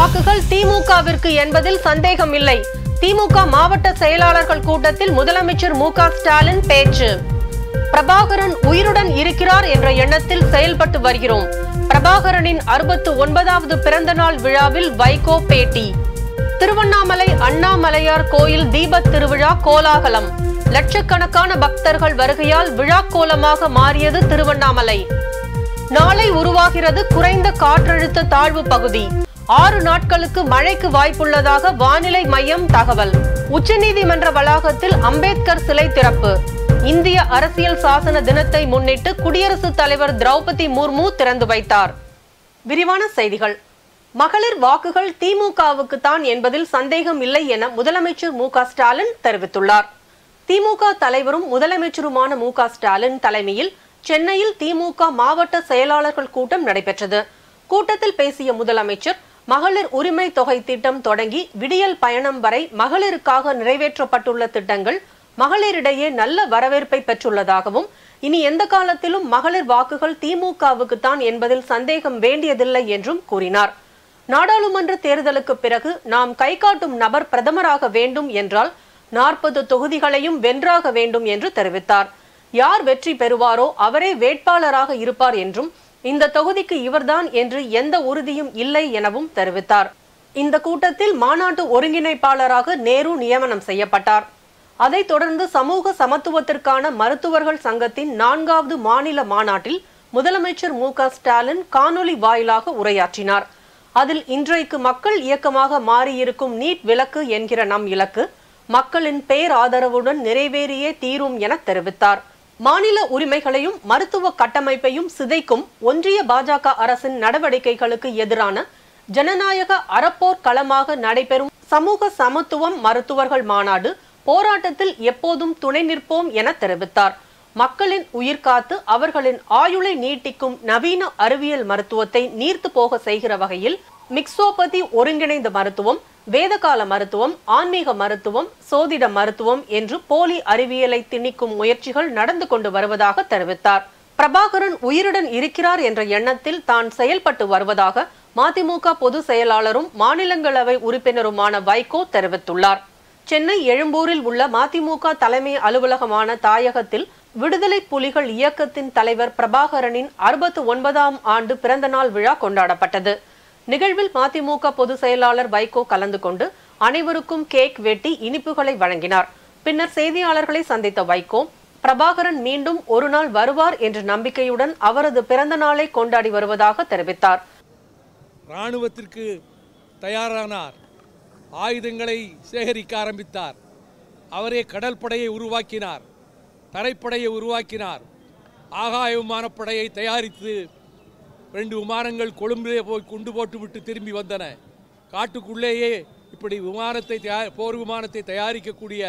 வாக்குகள் திமுகவிற்கு என்பதில் சந்தேகம் இல்லை. திமுக மாவட்ட செயலாளர்கள் கூட்டத்தில் முதலமைச்சர் மு.க. ஸ்டாலின் பேச்சு. பிரபாகரன் உயிருடன் இருக்கிறார் என்ற எண்ணத்தில் செயல்பட்டு வருகிறோம். பிரபாகரனின் 69வது பிறந்த நாள் விழாவில் வைகோ பேட்டி. திருவண்ணாமலை அண்ணாமலையார் கோயில் தீபத் திருவிழா கோலாகலம். லட்சக்கணக்கான பக்தர்கள் வருகையால் விழா கோலமாக மாறியது திருவண்ணாமலை. நாளை உருவாகிறது குறைந்த காற்றழுத்த தாழ்வு பகுதி. 6 நாட்களுக்கு மழைக்கு வாய்ப்புள்ளதாக வானிலை மையம் தகவல். உச்சநீதிமன்ற வளாகத்தில் அம்பேத்கர் சிலை திறப்பு. இந்திய அரசியல் சாசன தினத்தை முன்னிட்டு குடியரசுத் தலைவர் திரௌபதி முர்மு திறந்து வைத்தார். விரிவான செய்திகள். மகளிர் வாக்குகள் திமுகவுக்கு தான் என்பதில் சந்தேகம் இல்லை என முதலமைச்சர் மு.க. ஸ்டாலின் தெரிவித்துள்ளார். திமுக தலைவரும் முதலமைச்சருமான மு.க. ஸ்டாலின் தலைமையில் சென்னையில் திமுக மாவட்ட செயலாளர்கள் கூட்டம் நடைபெற்றது. கூட்டத்தில் பேசிய முதலமைச்சர், மகளிர் உரிமை தொகை திட்டம் தொடங்கி விடியல் பயணம் வரை மகளிருக்காக நிறைவேற்றப்பட்டுள்ள திட்டங்கள் மகளிரிடையே நல்ல வரவேற்பை பெற்றுள்ளதாகவும், இனி எந்த காலத்திலும் மகளிர் வாக்குகள் திமுகவுக்கு தான் என்பதில் சந்தேகம் வேண்டியதில்லை என்றும் கூறினார். நாடாளுமன்ற தேர்தலுக்கு பிறகு நாம் கை காட்டும் நபர் பிரதமராக வேண்டும் என்றால் 40 தொகுதிகளையும் வென்றாக வேண்டும் என்று தெரிவித்தார். யார் வெற்றி பெறுவாரோ அவரே வேட்பாளராக இருப்பார் என்றும், இந்த தொகுதிக்கு இவர்தான் என்று எந்த உறுதியும் இல்லை எனவும் தெரிவித்தார். இந்த கூட்டத்தில் மாநாட்டு ஒருங்கிணைப்பாளராக நேரு நியமனம் செய்யப்பட்டார். அதைத் தொடர்ந்து சமூக சமத்துவத்திற்கான மருத்துவர்கள் சங்கத்தின் 4வது மாநில மாநாட்டில் முதலமைச்சர் மு.க. ஸ்டாலின் காணொலி வாயிலாக உரையாற்றினார். அதில் இன்றைக்கு மக்கள் இயக்கமாக மாறியிருக்கும் நீட் விலக்கு என்கிற நம் இலக்கு மக்களின் பேராதரவுடன் நிறைவேறியே தீரும் என தெரிவித்தார். மாநில உரிமைகளையும் மருத்துவ கட்டமைப்பையும் சிதைக்கும் ஒன்றிய பாஜக அரசின் நடவடிக்கைகளுக்கு எதிரான ஜனநாயக அறப்போர் களமாக நடைபெறும் சமூக சமத்துவம் மருத்துவர்கள் மாநாடு போராட்டத்தில் எப்போதும் துணை நிற்போம் என தெரிவித்தார். மக்களின் உயிர் காத்து அவர்களின் ஆயுளை நீட்டிக்கும் நவீன அறிவியல் மருத்துவத்தை நீர்த்து போக செய்கிற வகையில் மிக்ஸோபதி ஒருங்கிணைந்த மருத்துவம், வேதகால மருத்துவம், ஆன்மீக மருத்துவம், சோதிட மருத்துவம் என்று போலி அறிவியலை திணிக்கும் முயற்சிகள் நடந்து கொண்டு வருவதாக தெரிவித்தார். பிரபாகரன் உயிருடன் இருக்கிறார் என்ற எண்ணத்தில் தான் செயல்பட்டு வருவதாக மதிமுக பொதுச் செயலாளரும் மாநிலங்களவை உறுப்பினருமான வைகோ தெரிவித்துள்ளார். சென்னை எழும்பூரில் உள்ள மதிமுக தலைமை அலுவலகமான தாயகத்தில் விடுதலை புலிகள் இயக்கத்தின் தலைவர் பிரபாகரனின் 69ஆம் ஆண்டு பிறந்தநாள் விழா கொண்டாடப்பட்டது. நிகழ்வில் மதிமுக பொதுச் செயலாளர் வைகோ கலந்து கொண்டு அனைவருக்கும் கேக் வெட்டி இனிப்புகளை வழங்கினார். பின்னர் செய்தியாளர்களை சந்தித்த வைகோ, பிரபாகரன் மீண்டும் ஒரு நாள் வருவார் என்ற நம்பிக்கையுடன் அவரது பிறந்த நாளை கொண்டாடி வருவதாக தெரிவித்தார். இராணுவத்திற்கு தயாரானார், ஆயுதங்களை சேகரிக்க ஆரம்பித்தார். அவரே கடல் படையை உருவாக்கினார், தரைப்படையை உருவாக்கினார், ஆகாய விமானப்படையை தயாரித்து 2 விமானங்கள் கொழும்பிலே போய் குண்டு போட்டுவிட்டு திரும்பி வந்தன. காட்டுக்குள்ளேயே இப்படி போர் விமானத்தை தயாரிக்கக்கூடிய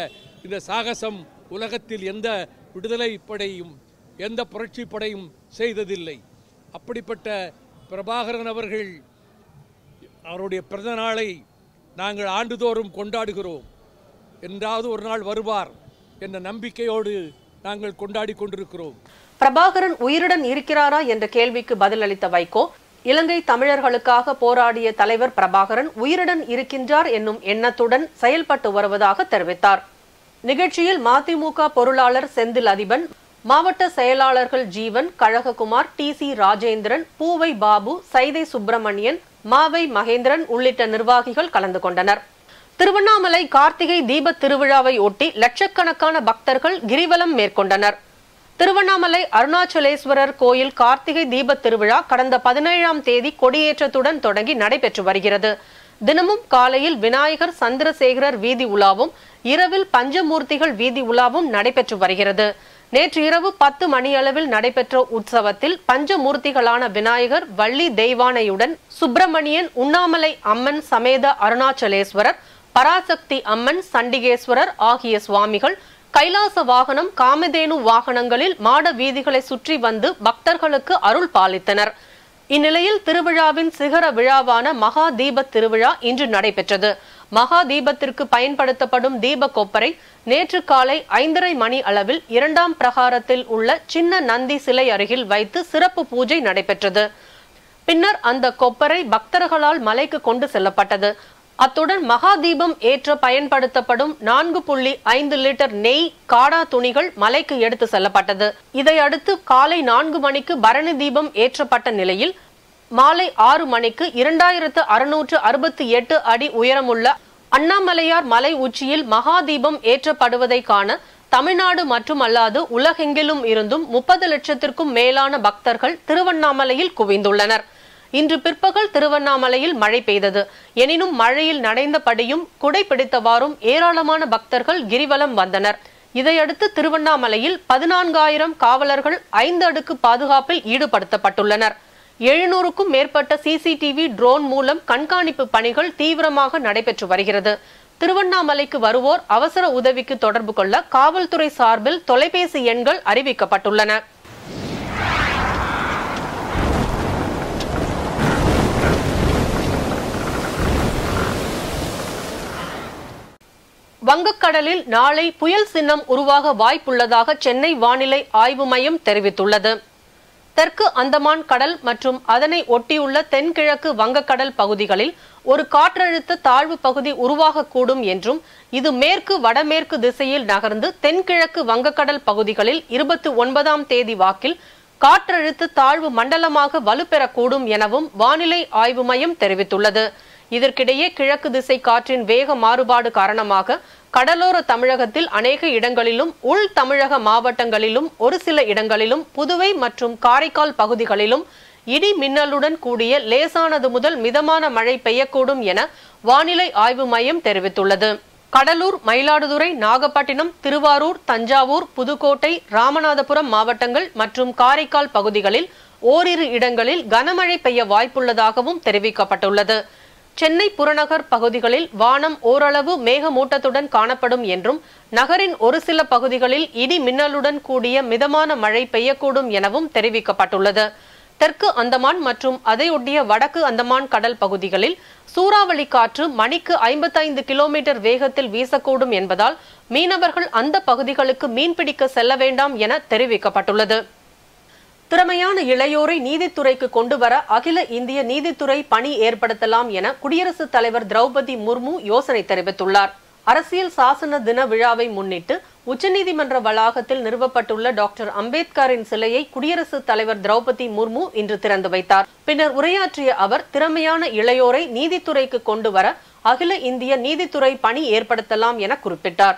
இந்த சாகசம் உலகத்தில் எந்த விடுதலை படையும் எந்த புரட்சி படையும் செய்ததில்லை. அப்படிப்பட்ட பிரபாகரன் அவர்கள் அவருடைய பிறந்த நாளை நாங்கள் ஆண்டுதோறும் கொண்டாடுகிறோம். என்றாவது ஒரு நாள் வருவார் என்ற நம்பிக்கையோடு நாங்கள் கொண்டாடி கொண்டிருக்கிறோம். பிரபாகரன் உயிருடன் இருக்கிறாரா என்ற கேள்விக்கு பதிலளித்த வைகோ, இலங்கை தமிழர்களுக்காக போராடிய தலைவர் பிரபாகரன் உயிருடன் இருக்கின்றார் என்னும் எண்ணத்துடன் செயல்பட்டு வருவதாக தெரிவித்தார். நிகழ்ச்சியில் மதிமுக பொருளாளர் செந்தில் அதிபன், மாவட்ட செயலாளர்கள் ஜீவன், கழககுமார், டி.சி. ராஜேந்திரன், பூவை பாபு, சைதை சுப்பிரமணியன், மாவை மகேந்திரன் உள்ளிட்ட நிர்வாகிகள் கலந்து கொண்டனர். திருவண்ணாமலை கார்த்திகை தீபத் திருவிழாவை ஒட்டி லட்சக்கணக்கான பக்தர்கள் கிரிவலம் மேற்கொண்டனர். திருவண்ணாமலை அருணாச்சலேஸ்வரர் கோயில் கார்த்திகை தீபத் திருவிழா கடந்த 17ஆம் தேதி கொடியேற்றத்துடன் தொடங்கி நடைபெற்று வருகிறது. தினமும் காலையில் விநாயகர் சந்திரசேகரர் வீதி உலாவும், இரவில் பஞ்சமூர்த்திகள் வீதி உலாவும் நடைபெற்று வருகிறது. நேற்று இரவு 10 மணியளவில் நடைபெற்ற உற்சவத்தில் பஞ்சமூர்த்திகளான விநாயகர், வள்ளி தெய்வானையுடன் சுப்பிரமணியன், உண்ணாமலை அம்மன் சமேத அருணாச்சலேஸ்வரர், பராசக்தி அம்மன், சண்டிகேஸ்வரர் ஆகிய சுவாமிகள் கைலாச வாகனம், காமதேனு வாகனங்களில் மாட வீதிகளை சுற்றி வந்து பக்தர்களுக்கு அருள் பாலித்தனர். இந்நிலையில் திருவிழாவின் சிகர விழாவான மகா தீபத் திருவிழா இன்று நடைபெற்றது. மகா தீபத்திற்கு பயன்படுத்தப்படும் தீப கொப்பரை நேற்று காலை 5:30 மணி அளவில் 2ஆம் பிரகாரத்தில் உள்ள சின்ன நந்தி சிலை அருகில் வைத்து சிறப்பு பூஜை நடைபெற்றது. பின்னர் அந்த கொப்பரை பக்தர்களால் மலைக்கு கொண்டு செல்லப்பட்டது. அத்துடன் மகா தீபம் ஏற்ற பயன்படுத்தப்படும் 4.5 லிட்டர் நெய், காடா துணிகள் மலைக்கு எடுத்து செல்லப்பட்டது. இதையடுத்து காலை 4 மணிக்கு பரணி தீபம் ஏற்றப்பட்ட நிலையில் மாலை 6 மணிக்கு 2668 அடி உயரமுள்ள அண்ணாமலையார் மலை உச்சியில் மகா தீபம் ஏற்றப்படுவதை காண தமிழ்நாடு மட்டுமல்லாது உலகெங்கிலும் இருந்தும் 30 லட்சத்திற்கும் மேலான பக்தர்கள் திருவண்ணாமலையில் குவிந்துள்ளனர். இன்று பிற்பகல் திருவண்ணாமலையில் மழை பெய்தது. எனினும் மழையில் நனைந்தபடியும் குடை பிடித்தவாறும் ஏராளமான பக்தர்கள் கிரிவலம் வந்தனர். இதையடுத்து திருவண்ணாமலையில் 14,000 காவலர்கள் 5 அடுக்கு பாதுகாப்பில் ஈடுபடுத்தப்பட்டுள்ளனர். 700க்கும் மேற்பட்ட சிசிடிவி, ட்ரோன் மூலம் கண்காணிப்பு பணிகள் தீவிரமாக நடைபெற்று வருகிறது. திருவண்ணாமலைக்கு வருவோர் அவசர உதவிக்கு தொடர்பு கொள்ள காவல்துறை சார்பில் தொலைபேசி எண்கள் அறிவிக்கப்பட்டுள்ளன. வங்கக்கடலில் நாளை புயல் சின்னம் உருவாக வாய்ப்புள்ளதாக சென்னை வானிலை ஆய்வு மையம் தெரிவித்துள்ளது. தெற்கு அந்தமான் கடல் மற்றும் அதனை ஒட்டியுள்ள தென்கிழக்கு வங்கக்கடல் பகுதிகளில் ஒரு காற்றழுத்த தாழ்வு பகுதி உருவாகக்கூடும் என்றும் இது மேற்கு வடமேற்கு திசையில் நகர்ந்து தென்கிழக்கு வங்கக்கடல் பகுதிகளில் 29ஆம் தேதி வாக்கில் காற்றழுத்த தாழ்வு மண்டலமாக வலுப்பெறக்கூடும் எனவும் வானிலை ஆய்வு மையம் தெரிவித்துள்ளது. இதற்கிடையே கிழக்கு திசை காற்றின் வேக மாறுபாடு காரணமாக கடலோர தமிழகத்தில் அநேக இடங்களிலும் உள் தமிழக மாவட்டங்களிலும் ஒரு சில இடங்களிலும் புதுவை மற்றும் காரைக்கால் பகுதிகளிலும் இடி மின்னலுடன் கூடிய லேசானது முதல் மிதமான மழை பெய்யக்கூடும் என வானிலை ஆய்வு மையம் தெரிவித்துள்ளது. கடலூர், மயிலாடுதுறை, நாகப்பட்டினம், திருவாரூர், தஞ்சாவூர், புதுக்கோட்டை, ராமநாதபுரம் மாவட்டங்கள் மற்றும் காரைக்கால் பகுதிகளில் ஓரிரு இடங்களில் கனமழை பெய்ய வாய்ப்புள்ளதாகவும் தெரிவிக்கப்பட்டுள்ளது. சென்னை புறநகர் பகுதிகளில் வானம் ஓரளவு மேகமூட்டத்துடன் காணப்படும் என்றும் நகரின் ஒரு சில பகுதிகளில் இடி மின்னலுடன் கூடிய மிதமான மழை பெய்யக்கூடும் எனவும் தெரிவிக்கப்பட்டுள்ளது. தெற்கு அந்தமான் மற்றும் அதையொட்டிய வடக்கு அந்தமான் கடல் பகுதிகளில் சூறாவளி காற்று மணிக்கு 55 கிலோமீட்டர் வேகத்தில் வீசக்கூடும் என்பதால் மீனவர்கள் அந்த பகுதிகளுக்கு மீன்பிடிக்க செல்ல வேண்டாம் என தெரிவிக்கப்பட்டுள்ளது. திறமையான இளையோரை நீதித்துறைக்கு கொண்டுவர அகில இந்திய நீதித்துறை பணி ஏற்படுத்தலாம் என குடியரசுத் தலைவர் திரௌபதி முர்மு யோசனை தெரிவித்துள்ளார். அரசியல் சாசன தின விழாவை முன்னிட்டு உச்சநீதிமன்ற வளாகத்தில் நிறுவப்பட்டுள்ள டாக்டர் அம்பேத்கரின் சிலையை குடியரசுத் தலைவர் திரௌபதி முர்மு இன்று திறந்து வைத்தார். பின்னர் உரையாற்றிய அவர் திறமையான இளையோரை நீதித்துறைக்கு கொண்டுவர அகில இந்திய நீதித்துறை பணி ஏற்படுத்தலாம் என குறிப்பிட்டார்.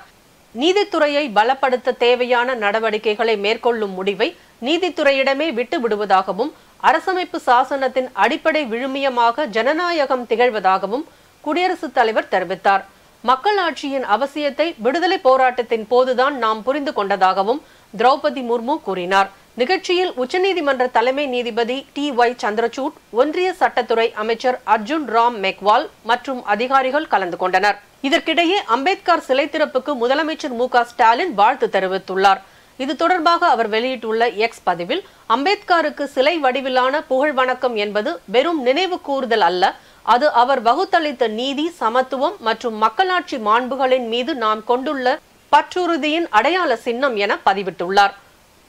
நீதித்துறையை பலப்படுத்த தேவையான நடவடிக்கைகளை மேற்கொள்ளும் முடிவை நீதித்துறையிடமே விட்டு விடுவதாகவும் அரசமைப்பு சாசனத்தின் அடிப்படை விழுமியமாக ஜனநாயகம் திகழ்வதாகவும் குடியரசுத் தலைவர் தெரிவித்தார். மக்கள் ஆட்சியின் அவசியத்தை விடுதலை போராட்டத்தின் போதுதான் நாம் புரிந்து கொண்டதாகவும் திரௌபதி முர்மு கூறினார். நிகழ்ச்சியில் உச்சநீதிமன்ற தலைமை நீதிபதி TY சந்திரசூட், ஒன்றிய சட்டத்துறை அமைச்சர் அர்ஜுன் ராம் மெக்வால் மற்றும் அதிகாரிகள் கலந்து கொண்டனர். இதற்கிடையே அம்பேத்கர் சிலை திறப்புக்கு முதலமைச்சர் MK ஸ்டாலின் வாழ்த்து தெரிவித்துள்ளார். இது தொடர்பாக அவர் வெளியிட்டுள்ள எக்ஸ் பதிவில், அம்பேத்கருக்கு சிலை வடிவிலான புகழ் வணக்கம் என்பது வெறும் நினைவு கூறுதல் அல்ல, அது அவர் வகுத்தளித்த நீதி, சமத்துவம் மற்றும் மக்களாட்சி மாண்புகளின் மீது நாம் கொண்டுள்ள பற்றுறுதியின் அடையாள சின்னம் என பதிவிட்டுள்ளார்.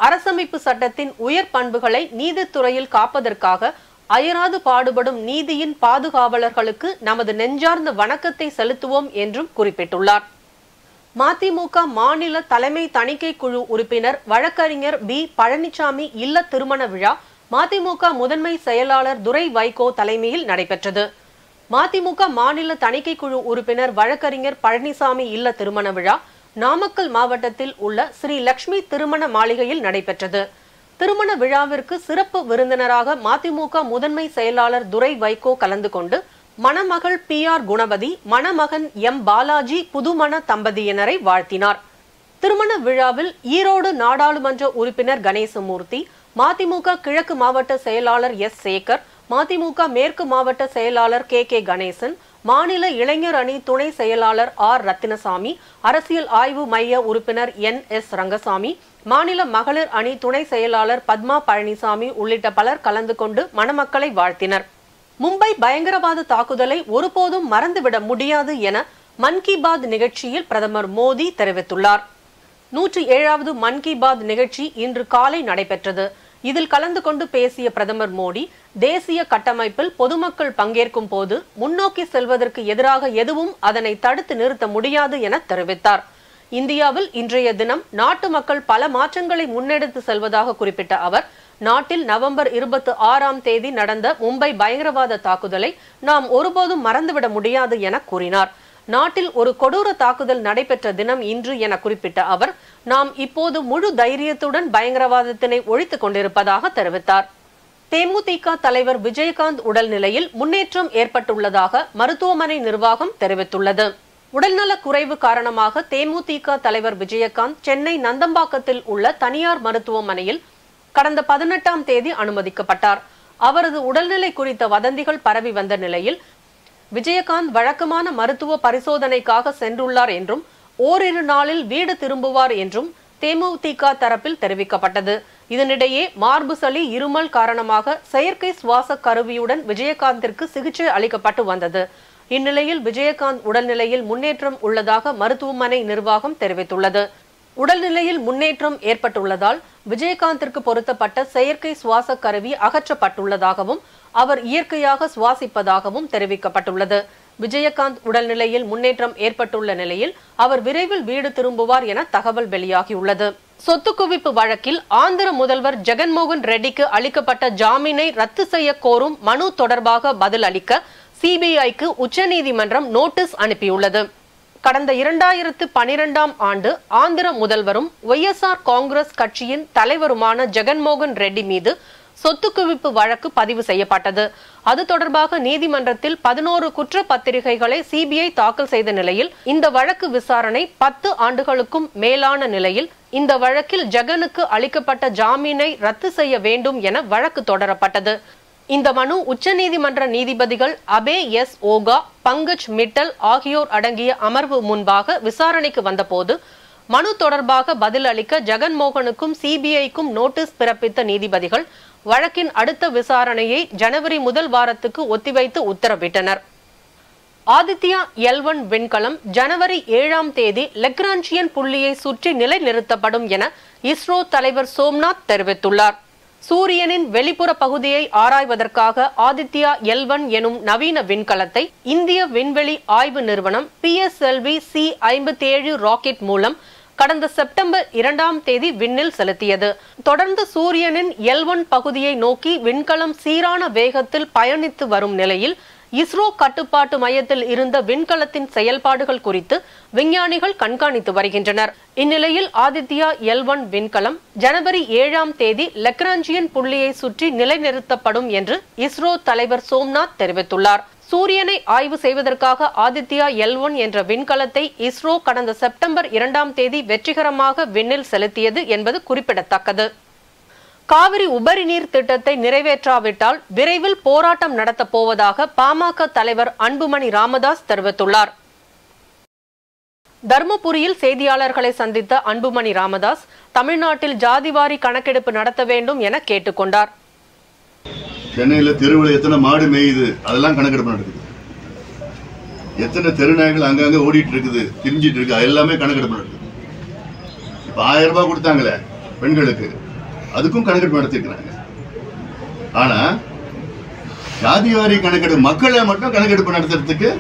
அரசமைப்பு சட்டத்தின் உயர் பண்புகளை நீதித்துறையில் காப்பதற்காக அயராது பாடுபடும் நீதியின் பாதுகாவலர்களுக்கு நமது நெஞ்சார்ந்த வணக்கத்தை செலுத்துவோம் என்றும் குறிப்பிட்டுள்ளார். மதிமுக மாநில தலைமை தணிக்கை குழு உறுப்பினர் வழக்கறிஞர் B. பழனிசாமி இல்ல திருமண விழா மதிமுக முதன்மை செயலாளர் துரை வைகோ தலைமையில் நடைபெற்றது. மதிமுக மாநில தணிக்கை குழு உறுப்பினர் வழக்கறிஞர் பழனிசாமி இல்ல திருமண விழா நாமக்கல் மாவட்டத்தில் உள்ள ஸ்ரீ லட்சுமி திருமண மாளிகையில் நடைபெற்றது. திருமண விழாவிற்கு சிறப்பு விருந்தினராக மதிமுக முதன்மை செயலாளர் துரை வைகோ கலந்து கொண்டு மணமகள் PR குணவதி, மணமகன் M. பாலாஜி புதுமண தம்பதியினரை வாழ்த்தினார். திருமண விழாவில் ஈரோடு நாடாளுமன்ற உறுப்பினர் கணேசமூர்த்தி, மதிமுக கிழக்கு மாவட்ட செயலாளர் S. சேகர், மதிமுக மேற்கு மாவட்ட செயலாளர் KK கணேசன், மாநில இளைஞர் அணி துணை செயலாளர் R. ரத்தினசாமி, அரசியல் ஆய்வு மைய உறுப்பினர் NS ரங்கசாமி, மாநில மகளிர் அணி துணை செயலாளர் பத்மா பழனிசாமி உள்ளிட்ட பலர் கலந்து கொண்டு மணமக்களை வாழ்த்தினர். மும்பை பயங்கரவாத தாக்குதலை ஒருபோதும் மறந்துவிட முடியாது என மன் கி பாத் நிகழ்ச்சியில் பிரதமர் மோடி தெரிவித்துள்ளார். 107வது மன் கி பாத் நிகழ்ச்சி இன்று காலை நடைபெற்றது. இதில் கலந்து கொண்டு பேசிய பிரதமர் மோடி, தேசிய கட்டமைப்பில் பொதுமக்கள் பங்கேற்கும் போது முன்னோக்கி செல்வதற்கு எதிராக எதுவும் அதனை தடுத்து நிறுத்த முடியாது என தெரிவித்தார். இந்தியாவில் இன்றைய தினம் நாட்டு மக்கள் பல மாற்றங்களை முன்னெடுத்து செல்வதாக குறிப்பிட்ட அவர், நாட்டில் நவம்பர் 26 நடந்த மும்பை பயங்கரவாத தாக்குதலை நாம் ஒருபோதும் மறந்துவிட முடியாது என கூறினார். நாட்டில் ஒரு கொடூர தாக்குதல் நடைபெற்ற தினம் இன்று என குறிப்பிட்ட அவர், நாம் இப்போது முழு தைரியத்துடன் பயங்கரவாதத்தினை ஒழித்துக் கொண்டிருப்பதாக தெரிவித்தார். தேமுதிக தலைவர் விஜயகாந்த் உடல்நிலையில் முன்னேற்றம் ஏற்பட்டுள்ளதாக மருத்துவமனை நிர்வாகம் தெரிவித்துள்ளது. உடல்நலக் குறைவு காரணமாக தேமுதிக தலைவர் விஜயகாந்த் சென்னை நந்தம்பாக்கத்தில் உள்ள தனியார் மருத்துவமனையில் கடந்த 18 அனுமதிக்கப்பட்டார். அவரது உடல்நிலை குறித்த வதந்திகள் பரவி வந்த நிலையில் விஜயகாந்த் வழக்கமான மருத்துவ பரிசோதனைக்காக சென்றுள்ளார் என்றும் ஓரிரு நாளில் வீடு திரும்புவார் என்றும் தேமுதிக தரப்பில் தெரிவிக்கப்பட்டது. இதனிடையே மார்பு சளி, இருமல் காரணமாக செயற்கை சுவாச கருவியுடன் விஜயகாந்திற்கு சிகிச்சை அளிக்கப்பட்டு வந்தது. இந்நிலையில் விஜயகாந்த் உடல்நிலையில் முன்னேற்றம் உள்ளதாக மருத்துவமனை நிர்வாகம் தெரிவித்துள்ளது. உடல்நிலையில் முன்னேற்றம் ஏற்பட்டுள்ளதால் விஜயகாந்திற்கு பொருத்தப்பட்ட செயற்கை சுவாச கருவி அகற்றப்பட்டுள்ளதாகவும் அவர் இயற்கையாக சுவாசிப்பதாகவும் தெரிவிக்கப்பட்டுள்ளது. விஜயகாந்த் உடல்நிலையில் முன்னேற்றம் ஏற்பட்டுள்ள நிலையில் அவர் விரைவில் வீடு திரும்புவார் என தகவல் வெளியாகியுள்ளது. சொத்து குவிப்பு வழக்கில் ஆந்திர முதல்வர் ஜெகன்மோகன் ரெட்டிக்கு அளிக்கப்பட்ட ஜாமீனை ரத்து செய்ய கோரும் மனு தொடர்பாக பதில் அளிக்க சிபிஐக்கு உச்சநீதிமன்றம் நோட்டீஸ் அனுப்பியுள்ளது. கடந்த 2012ஆம் ஆண்டு ஆந்திர முதல்வரும் ஒய்எஸ்ஆர் காங்கிரஸ் கட்சியின் தலைவருமான ஜெகன்மோகன் ரெட்டி மீது சொத்து குவிப்பு வழக்கு பதிவு செய்யப்பட்டது. அது தொடர்பாக நீதிமன்றத்தில் 11 குற்றப்பத்திரிகைகளை சிபிஐ தாக்கல் செய்த நிலையில் இந்த வழக்கு விசாரணை 10 ஆண்டுகளுக்கும் மேலான நிலையில் இந்த வழக்கில் ஜெகனுக்கு அளிக்கப்பட்ட ஜாமீனை ரத்து செய்ய வேண்டும் என வழக்கு தொடரப்பட்டது. இந்த மனு உச்சநீதிமன்ற நீதிபதிகள் அபே எஸ் ஓகா, பங்கஜ் மிட்டல் ஆகியோர் அடங்கிய அமர்வு முன்பாக விசாரணைக்கு வந்தபோது மனு தொடர்பாக பதில் அளிக்க ஜெகன்மோகனுக்கும் சிபிஐக்கும் நோட்டீஸ் பிறப்பித்த நீதிபதிகள் வழக்கின் அடுத்த விசாரணையை ஜனவரி முதல் வாரத்துக்கு ஒத்திவைத்து உத்தரவிட்டனர். ஆதித்யா L1 விண்கலம் ஜனவரி 7 லெக்ரான்ஜியன் புள்ளியை சுற்றி நிலைநிறுத்தப்படும் என இஸ்ரோ தலைவர் சோம்நாத் தெரிவித்துள்ளார். சூரியனின் வெளிப்புற பகுதியை ஆராய்வதற்காக ஆதித்யா L1 எனும் நவீன விண்கலத்தை இந்திய விண்வெளி ஆய்வு நிறுவனம் PSLV C-57 ராக்கெட் மூலம் கடந்த செப்டம்பர் 2 விண்ணில் செலுத்தியது. தொடர்ந்து சூரியனின் L1 பகுதியை நோக்கி விண்கலம் சீரான வேகத்தில் பயணித்து வரும் நிலையில் இஸ்ரோ கட்டுப்பாட்டு மையத்தில் இருந்த விண்கலத்தின் செயல்பாடுகள் குறித்து விஞ்ஞானிகள் கண்காணித்து வருகின்றனர். இந்நிலையில் ஆதித்யா L1 விண்கலம் ஜனவரி 7 லெக்ரான்ஜியன் புள்ளியை சுற்றி நிலைநிறுத்தப்படும் என்று இஸ்ரோ தலைவர் சோம்நாத் தெரிவித்துள்ளார். சூரியனை ஆய்வு செய்வதற்காக ஆதித்யா L1 என்ற விண்கலத்தை இஸ்ரோ கடந்த செப்டம்பர் 2 வெற்றிகரமாக விண்ணில் செலுத்தியது என்பது குறிப்பிடத்தக்கது. காவிரி உபரி நீர் திட்டத்தை நிறைவேற்றாவிட்டால் விரைவில் போராட்டம் நடத்தப் போவதாக பாமக தலைவர் அன்புமணி ராமதாஸ் தெரிவித்துள்ளார். தர்மபுரியில் செய்தியாளர்களை சந்தித்த அன்புமணி ராமதாஸ் தமிழ்நாட்டில் ஜாதிவாரி கணக்கெடுப்பு நடத்த வேண்டும் என கேட்டுக்கொண்டார். சென்னையில தெருவில் எத்தனை மாடு மேயுது அதெல்லாம் கணக்கெடுப்பு நடக்குது. எத்தனை தெருநாய்கள் அங்கங்க ஓடிட்டு இருக்குது, திரிஞ்சிட்டு இருக்கு, எல்லாமே கணக்கெடுப்பு நடக்குது. இப்ப 1000 ரூபாய் கொடுத்தாங்களே பெண்களுக்கு, அதுக்கும் கணக்கெடுப்பு நடத்திருக்கிறாங்க. ஆனா ஜாதிவாரி கணக்கெடுப்பு மக்களை மட்டும் கணக்கெடுப்பு நடத்துறதுக்கு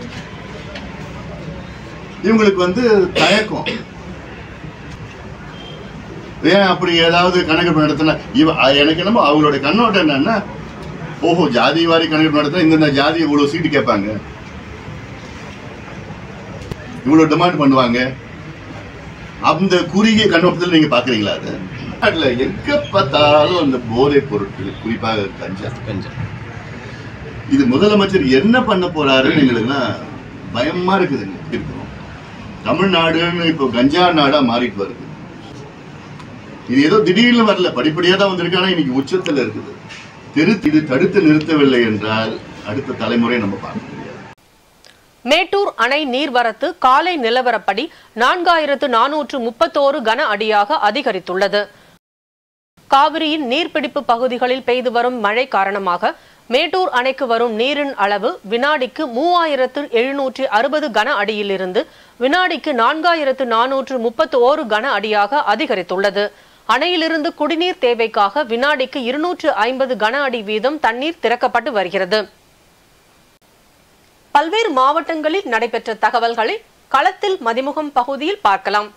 இவங்களுக்கு தயக்கம். ஏன் அப்படி ஏதாவது கணக்கெடுப்பு நடத்தினா எனக்கு என்னமோ அவங்களுடைய கண்ணோட்டம் என்னன்னா, ஓஹோ ஜாதிவாரி கணக்கெடுப்பு நடத்தினா இந்த ஜாதி இவ்வளவு சீட்டு கேட்பாங்க, இவ்வளவு டிமாண்ட் பண்ணுவாங்க, அந்த குறுகிய கண்ணோட்டத்தில் நீங்க பாக்குறீங்களா? அது நாட்டில் எங்க பார்த்தாலும் அந்த போதை பொருட்கள், குறிப்பாக கஞ்சா. இது முதலமைச்சர் என்ன பண்ண போறாருன்னு எங்களுக்குலாம் பயமா இருக்குதுங்க. இருக்கணும் தமிழ்நாடுன்னு இப்போ கஞ்சா நாடா மாறிட்டு வருது. இது ஏதோ திடீர்னு வரல, படிப்படியா தான் வந்திருக்கு. ஆனா இன்னைக்கு உச்சத்துல இருக்குது. இது தடுத்து நிறுத்தவில்லை என்றால் அடுத்த தலைமுறை நம்ம பார்க்க முடியாது. மேட்டூர் அணை நீர்வரத்து காலை நிலவரப்படி 4431 கன அடியாக அதிகரித்துள்ளது. காவிரியின் நீர்பிடிப்பு பகுதிகளில் பெய்து வரும் மழை காரணமாக மேட்டூர் அணைக்கு வரும் நீரின் அளவு வினாடிக்கு 3760 கன அடியிலிருந்து வினாடிக்கு 4431 கன அடியாக அதிகரித்துள்ளது. அணையிலிருந்து குடிநீர் தேவைக்காக வினாடிக்கு 250 கன அடி வீதம் தண்ணீர் திறக்கப்பட்டு வருகிறது. பல்வேறு மாவட்டங்களில் நடைபெற்ற தகவல்களை களத்தில் மதிமுகம் பகுதியில் பார்க்கலாம்.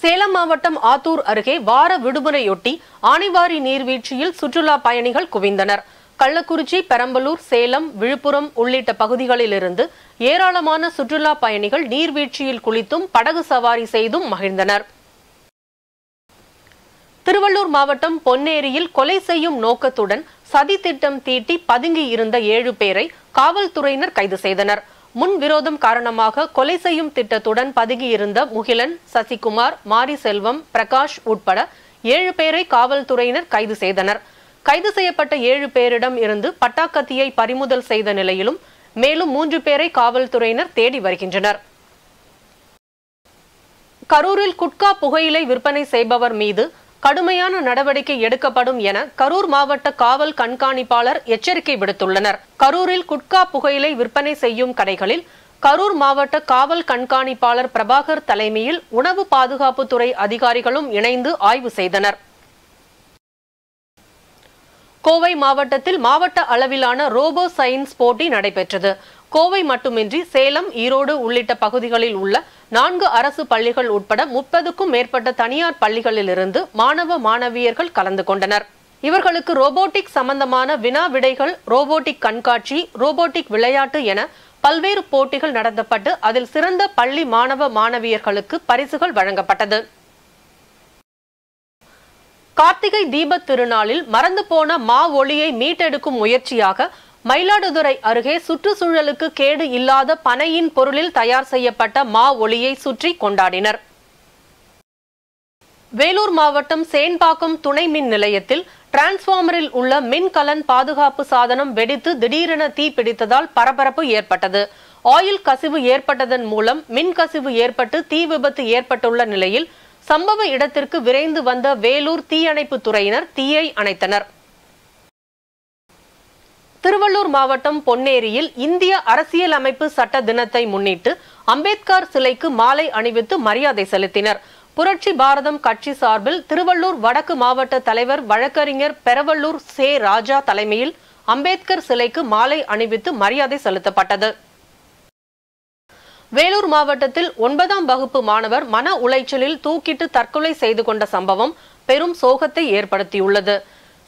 சேலம் மாவட்டம் ஆத்தூர் அருகே வார விடுமுறையொட்டி ஆனைவாரி நீர்வீழ்ச்சியில் சுற்றுலா பயணிகள் குவிந்தனர். கள்ளக்குறிச்சி, பெரம்பலூர், சேலம், விழுப்புரம் உள்ளிட்ட பகுதிகளிலிருந்து ஏராளமான சுற்றுலா பயணிகள் நீர்வீழ்ச்சியில் குளித்தும் படகு சவாரி செய்தும் மகிழ்ந்தனர். திருவள்ளூர் மாவட்டம் பொன்னேரியில் கொலை செய்யும் நோக்கத்துடன் சதி திட்டம் தீட்டி பதுங்கி இருந்த 7 பேரை காவல்துறையினர் கைது செய்தனர். முன் விரோதம் காரணமாக கொலை செய்யும் திட்டத்துடன் பதுங்கியிருந்த முகிலன், சசிகுமார், மாரி செல்வம், பிரகாஷ் உட்பட 7 பேரை காவல்துறையினர் கைது செய்தனர். கைது செய்யப்பட்ட 7 பேரிடம் இருந்து பட்டாக்கத்தியை பறிமுதல் செய்த நிலையிலும் மேலும் 3 பேரை காவல்துறையினர் தேடி வருகின்றனர். கரூரில் குட்கா புகையிலை விற்பனை செய்பவர் மீது கடுமையான நடவடிக்கை எடுக்கப்படும் என கரூர் மாவட்ட காவல் கண்காணிப்பாளர் எச்சரிக்கை விடுத்துள்ளனர். கரூரில் குட்கா புகையிலை விற்பனை செய்யும் கடைகளில் கரூர் மாவட்ட காவல் கண்காணிப்பாளர் பிரபாகர் தலைமையில் உணவு பாதுகாப்புத்துறை அதிகாரிகளும் இணைந்து ஆய்வு செய்தனர். கோவை மாவட்டத்தில் மாவட்ட அளவிலான ரோபோ சயின்ஸ் போட்டி நடைபெற்றது. கோவை மட்டுமின்றி சேலம், ஈரோடு உள்ளிட்ட பகுதிகளில் உள்ள 4 அரசு பள்ளிகள் உட்பட 30க்கும் மேற்பட்ட தனியார் பள்ளிகளிலிருந்து மாணவ மாணவியர்கள் கலந்து கொண்டனர். இவர்களுக்கு ரோபோட்டிக் சம்பந்தமான வினா விடைகள், ரோபோட்டிக் கண்காட்சி, ரோபோட்டிக் விளையாட்டு என பல்வேறு போட்டிகள் நடத்தப்பட்டு அதில் சிறந்த பள்ளி மாணவ மாணவியர்களுக்கு பரிசுகள் வழங்கப்பட்டது. கார்த்திகை தீபத் திருநாளில் மறந்து போன மா ஒளியை மீட்டெடுக்கும் முயற்சியாக மயிலாடுதுறை அருகே சுற்றுச்சூழலுக்கு கேடு இல்லாத பனையின் பொருளில் தயார் செய்யப்பட்ட மா ஒளியை சுற்றி கொண்டாடினர். வேலூர் மாவட்டம் சேன்பாக்கம் துணை மின் நிலையத்தில் டிரான்ஸ்பார்மரில் உள்ள மின்கலன் பாதுகாப்பு சாதனம் வெடித்து திடீரென தீ பிடித்ததால் பரபரப்பு ஏற்பட்டது. ஆயில் கசிவு ஏற்பட்டதன் மூலம் மின் கசிவு ஏற்பட்டு தீ விபத்து ஏற்பட்டுள்ள நிலையில் சம்பவ இடத்திற்கு விரைந்து வந்த வேலூர் தீயணைப்பு துறையினர் தீயை அணைத்தனர். திருவள்ளூர் மாவட்டம் பொன்னேரியில் இந்திய அரசியலமைப்பு சட்ட தினத்தை முன்னிட்டு அம்பேத்கர் சிலைக்கு மாலை அணிவித்து மரியாதை செலுத்தினர். புரட்சி பாரதம் கட்சி சார்பில் திருவள்ளூர் வடக்கு மாவட்ட தலைவர் வழக்கறிஞர் பெரவள்ளூர் சே. ராஜா தலைமையில் அம்பேத்கர் சிலைக்கு மாலை அணிவித்து மரியாதை செலுத்தப்பட்டது. வேலூர் மாவட்டத்தில் 9ஆம் வகுப்பு மாணவர் மன உளைச்சலில் தூக்கிட்டு தற்கொலை செய்து கொண்ட சம்பவம் பெரும் சோகத்தை ஏற்படுத்தியுள்ளது.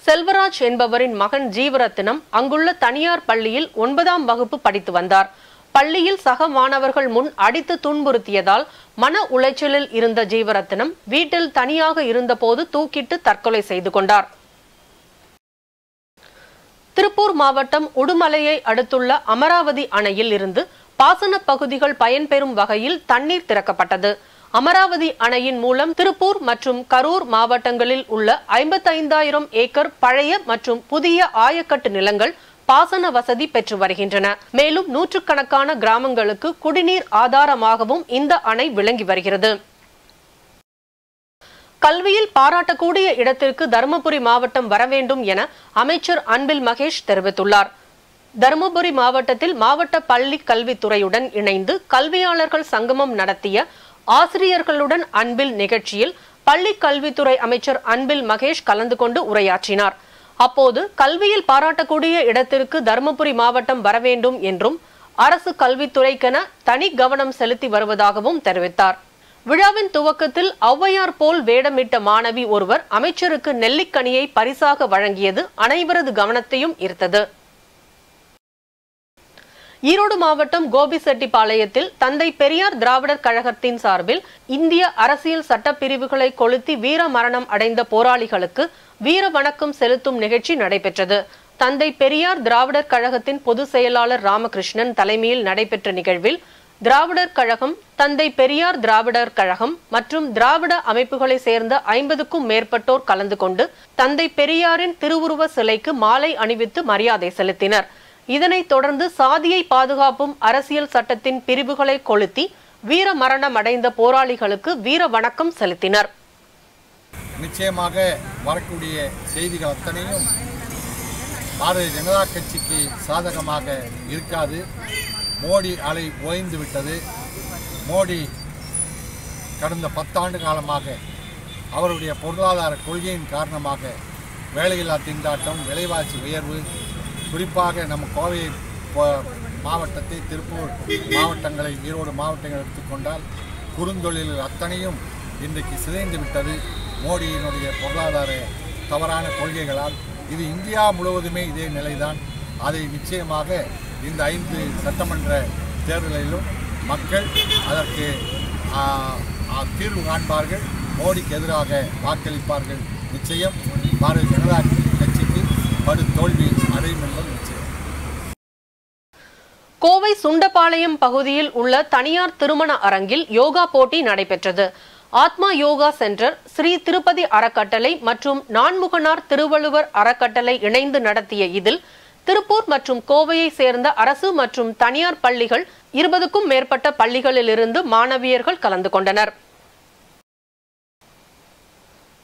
செல்வராஜ் என்பவரின் மகன் ஜீவரத்தினம் அங்குள்ள தனியார் பள்ளியில் 9ஆம் வகுப்பு படித்து வந்தார். பள்ளியில் சக மாணவர்கள் முன் அடித்து துன்புறுத்தியதால் மன உளைச்சலில் இருந்த ஜீவரத்தினம் வீட்டில் தனியாக இருந்தபோது தூக்கிட்டு தற்கொலை செய்து கொண்டார். திருப்பூர் மாவட்டம் உடுமலையை அடுத்துள்ள அமராவதி அணையில் இருந்து பாசன பகுதிகள் பயன்பெறும் வகையில் தண்ணீர் திறக்கப்பட்டது. அமராவதி அணையின் மூலம் திருப்பூர் மற்றும் கரூர் மாவட்டங்களில் உள்ள 55,000 ஏக்கர் பழைய மற்றும் புதிய ஆயக்கட்டு நிலங்கள் பாசன வசதி பெற்று வருகின்றன. மேலும் நூற்றுக்கணக்கான கிராமங்களுக்கு குடிநீர் ஆதாரமாகவும் இந்த அணை விளங்கி வருகிறது. கல்வியில் பாராட்டக்கூடிய இடத்திற்கு தருமபுரி மாவட்டம் வர வேண்டும் என அமைச்சர் அன்பில் மகேஷ் தெரிவித்துள்ளார். தருமபுரி மாவட்டத்தில் மாவட்ட பள்ளி கல்வித்துறையுடன் இணைந்து கல்வியாளர்கள் சங்கமம் நடத்திய ஆசிரியர்களுடன் அன்பில் நிகழ்ச்சியில் பள்ளி கல்வித்துறை அமைச்சர் அன்பில் மகேஷ் கலந்து கொண்டு உரையாற்றினார். அப்போது கல்வியில் பாராட்டக்கூடிய இடத்திற்கு தருமபுரி மாவட்டம் வர வேண்டும் என்றும் அரசு கல்வித்துறைக்கென தனி கவனம் செலுத்தி வருவதாகவும் தெரிவித்தார். விழாவின் துவக்கத்தில் ஔவையார் போல் வேடமிட்ட மாணவி ஒருவர் அமைச்சருக்கு நெல்லிக்கனியை பரிசாக வழங்கியது அனைவரது கவனத்தையும் ஈர்த்தது. ஈரோடு மாவட்டம் கோபிசெட்டிப்பாளையத்தில் தந்தை பெரியார் திராவிடர் கழகத்தின் சார்பில் இந்திய அரசியல் சட்ட பிரிவுகளை கொளுத்தி வீர மரணம் அடைந்த போராளிகளுக்கு வீர வணக்கம் செலுத்தும் நிகழ்ச்சி நடைபெற்றது. தந்தை பெரியார் திராவிடர் கழகத்தின் பொதுச் செயலாளர் ராமகிருஷ்ணன் தலைமையில் நடைபெற்ற நிகழ்வில் திராவிடர் கழகம், தந்தை பெரியார் திராவிடர் கழகம் மற்றும் திராவிட அமைப்புகளை சேர்ந்த 50க்கும் மேற்பட்டோர் கலந்து கொண்டு தந்தை பெரியாரின் திருவுருவ சிலைக்கு மாலை அணிவித்து மரியாதை செலுத்தினர். இதனைத் தொடர்ந்து சாதியை பாதுகாப்பும் அரசியல் சட்டத்தின் பிரிவுகளை கொளுத்தி வீர மரணம் அடைந்த போராளிகளுக்கு வீர வணக்கம் செலுத்தினர். நிச்சயமாக வரக்கூடிய செய்திகள் அத்தனையும் பாரதிய ஜனதா கட்சிக்கு சாதகமாக இருக்காது. மோடி அலை ஓய்ந்து விட்டது. மோடி கடந்த 10 ஆண்டு காலமாக அவருடைய பொருளாதார கொள்கையின் காரணமாக வேலையில்லா திண்டாட்டம், விலைவாசி உயர்வு, குறிப்பாக நம்ம கோவை மாவட்டத்தை, திருப்பூர் மாவட்டங்களை, ஈரோடு மாவட்டங்களை எடுத்துக்கொண்டால் குறுந்தொழில்கள் அத்தனையும் இன்றைக்கு சிதைந்து விட்டது மோடியினுடைய பொருளாதார தவறான கொள்கைகளால். இது இந்தியா முழுவதுமே இதே நிலைதான். அதை நிச்சயமாக இந்த 5 சட்டமன்ற தேர்தலிலும் மக்கள் அதற்கு தீர்வு காண்பார்கள். மோடிக்கு எதிராக வாக்களிப்பார்கள். நிச்சயம் பாரதிய ஜனதா கட்சிக்கு படு தோல்வி அடையும் என்பது நிச்சயம். கோவை சுண்டபாளையம் பகுதியில் உள்ள தனியார் திருமண அரங்கில் யோகா போட்டி நடைபெற்றது. ஆத்மா யோகா சென்டர், ஸ்ரீ திருப்பதி அறக்கட்டளை மற்றும் நான்முகனார் திருவள்ளுவர் அறக்கட்டளை இணைந்து நடத்திய இதில் திருப்பூர் மற்றும் கோவையை சேர்ந்த அரசு மற்றும் தனியார் பள்ளிகள் 20க்கும் மேற்பட்ட பள்ளிகளிலிருந்து மாணவியர்கள் கலந்து கொண்டனர்.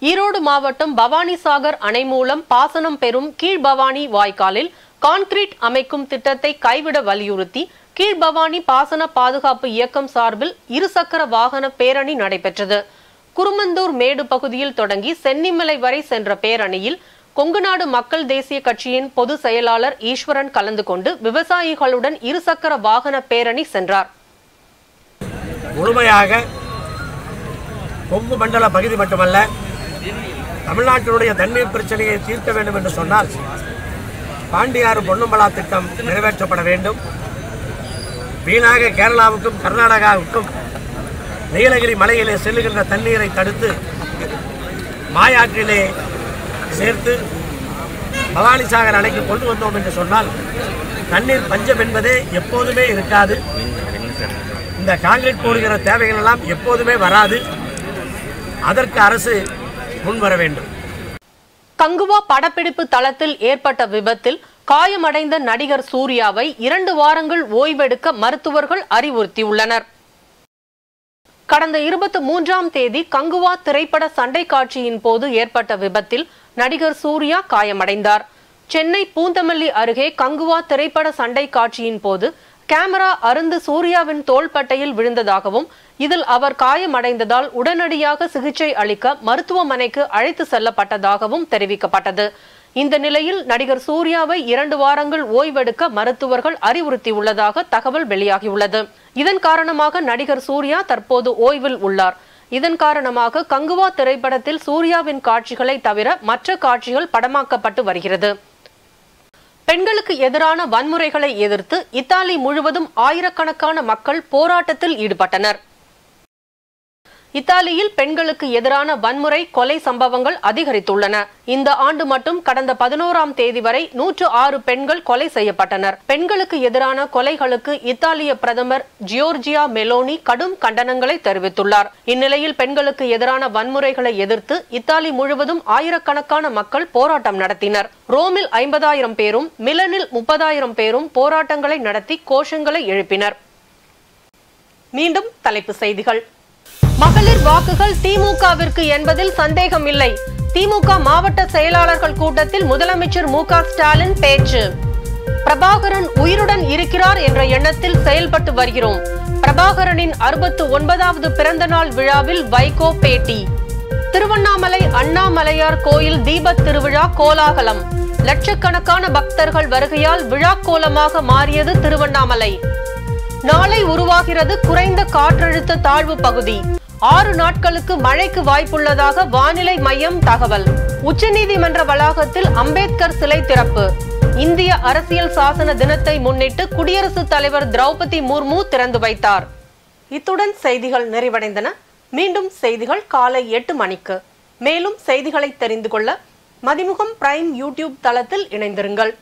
ஈரோடு மாவட்டம் பவானிசாகர் அணை மூலம் பாசனம் பெறும் கீழ்பவானி வாய்க்காலில் கான்கிரீட் அமைக்கும் திட்டத்தை கைவிட வலியுறுத்தி கீழ்பவானி பாசன பாதுகாப்பு இயக்கம் சார்பில் இருசக்கர வாகன பேரணி நடைபெற்றது. குருமந்தூர் மேடு பகுதியில் தொடங்கி சென்னிமலை வரை சென்ற பேரணியில் கொங்குநாடு மக்கள் தேசிய கட்சியின் பொதுச் செயலாளர் ஈஸ்வரன் கலந்து கொண்டு விவசாயிகளுடன் இருசக்கர வாகன பேரணி சென்றார். முழுமையாக கொங்கு மண்டல பகுதி மட்டுமல்ல, தமிழ்நாட்டினுடைய தண்ணீர் பிரச்சனையை தீர்க்க வேண்டும் என்று சொன்னால் பாண்டியாறு பொன்னம்பலா திட்டம் நிறைவேற்றப்பட வேண்டும். வீணாக கேரளாவுக்கும் கர்நாடகாவுக்கும் நீலகிரி மலையிலே செல்லுகின்ற தண்ணீரை தடுத்து மாயாற்றிலே சேர்த்து பவானிசாகர் அணைக்கு கொண்டு வந்தோம் என்று சொன்னால் தண்ணீர் பஞ்சம் என்பதே எப்போதுமே இருக்காது. இந்த காங்கிரீட் போடுகிற தேவைகள் எல்லாம் எப்போதுமே வராது. அதற்கு அரசு முன்வர வேண்டும். கங்குவா படப்பிடிப்பு தளத்தில் ஏற்பட்ட விபத்தில் காயமடைந்த நடிகர் சூர்யாவை 2 வாரங்கள் ஓய்வெடுக்க மருத்துவர்கள் அறிவுறுத்தியுள்ளனர். கடந்த 23ஆம் தேதி கங்குவா திரைப்பட சண்டை காட்சியின் போது ஏற்பட்ட விபத்தில் நடிகர் சூர்யா காயமடைந்தார். சென்னை பூந்தமல்லி அருகே கங்குவா திரைப்பட சண்டை காட்சியின் போது கேமரா அருந்து சூர்யாவின் தோள்பட்டையில் விழுந்ததாகவும் இதில் அவர் காயமடைந்ததால் உடனடியாக சிகிச்சை அளிக்க மருத்துவமனைக்கு அழைத்து செல்லப்பட்டதாகவும் தெரிவிக்கப்பட்டது. இந்த நிலையில் நடிகர் சூர்யாவை 2 வாரங்கள் ஓய்வெடுக்க மருத்துவர்கள் அறிவுறுத்தியுள்ளதாக தகவல் வெளியாகியுள்ளது. இதன் காரணமாக நடிகர் சூர்யா தற்போது ஓய்வில் உள்ளார். இதன் காரணமாக கங்குவா திரைப்படத்தில் சூர்யாவின் காட்சிகளை தவிர மற்ற காட்சிகள் படமாக்கப்பட்டு வருகிறது. பெண்களுக்கு எதிரான வன்முறைகளை எதிர்த்து இத்தாலி முழுவதும் ஆயிரக்கணக்கான மக்கள் போராட்டத்தில் ஈடுபட்டனர். இத்தாலியில் பெண்களுக்கு எதிரான வன்முறை, கொலை சம்பவங்கள் அதிகரித்துள்ளன. இந்த ஆண்டு மட்டும் கடந்த 11ஆம் தேதி வரை 106 பெண்கள் கொலை செய்யப்பட்டனர். பெண்களுக்கு எதிரான கொலைகளுக்கு இத்தாலிய பிரதமர் ஜியோர்ஜியா மெலோனி கடும் கண்டனங்களை தெரிவித்துள்ளார். இந்நிலையில் பெண்களுக்கு எதிரான வன்முறைகளை எதிர்த்து இத்தாலி முழுவதும் ஆயிரக்கணக்கான மக்கள் போராட்டம் நடத்தினர். ரோமில் 50,000 பேரும், மிலனில் 30,000 பேரும் போராட்டங்களை நடத்தி கோஷங்களை எழுப்பினர். மீண்டும் தலைப்புச் செய்திகள். மகளிர் வாக்குகள் திமுகவிற்கு என்பதில் சந்தேகம் இல்லை. திமுக மாவட்ட செயலாளர்கள் கூட்டத்தில் முதலமைச்சர் மு.க. ஸ்டாலின் பேச்சு. பிரபாகரன் உயிருடன் இருக்கிறார் என்ற எண்ணத்தில் செயல்பட்டு வருகிறோம். பிரபாகரனின் 69வது பிறந்த நாள் விழாவில் வைகோ பேட்டி. திருவண்ணாமலை அண்ணாமலையார் கோயில் தீபத் திருவிழா கோலாகலம். லட்சக்கணக்கான பக்தர்கள் வருகையால் விழா கோலமாக மாறியது திருவண்ணாமலை. நாளை உருவாகிறது குறைந்த காற்றழுத்த தாழ்வு பகுதி. 6 நாட்களுக்கு மழைக்கு வாய்ப்புள்ளதாக வானிலை மையம் தகவல். உச்சநீதிமன்ற வளாகத்தில் அம்பேத்கர் சிலை திறப்பு. இந்திய அரசியல் சாசன தினத்தை முன்னிட்டு குடியரசுத் தலைவர் திரௌபதி முர்மு திறந்து வைத்தார். இத்துடன் செய்திகள் நிறைவடைந்தன. மீண்டும் செய்திகள் காலை 8 மணிக்கு. மேலும் செய்திகளை தெரிந்து கொள்ள மதிமுகம் பிரைம் யூடியூப் தளத்தில் இணைந்திருங்கள்.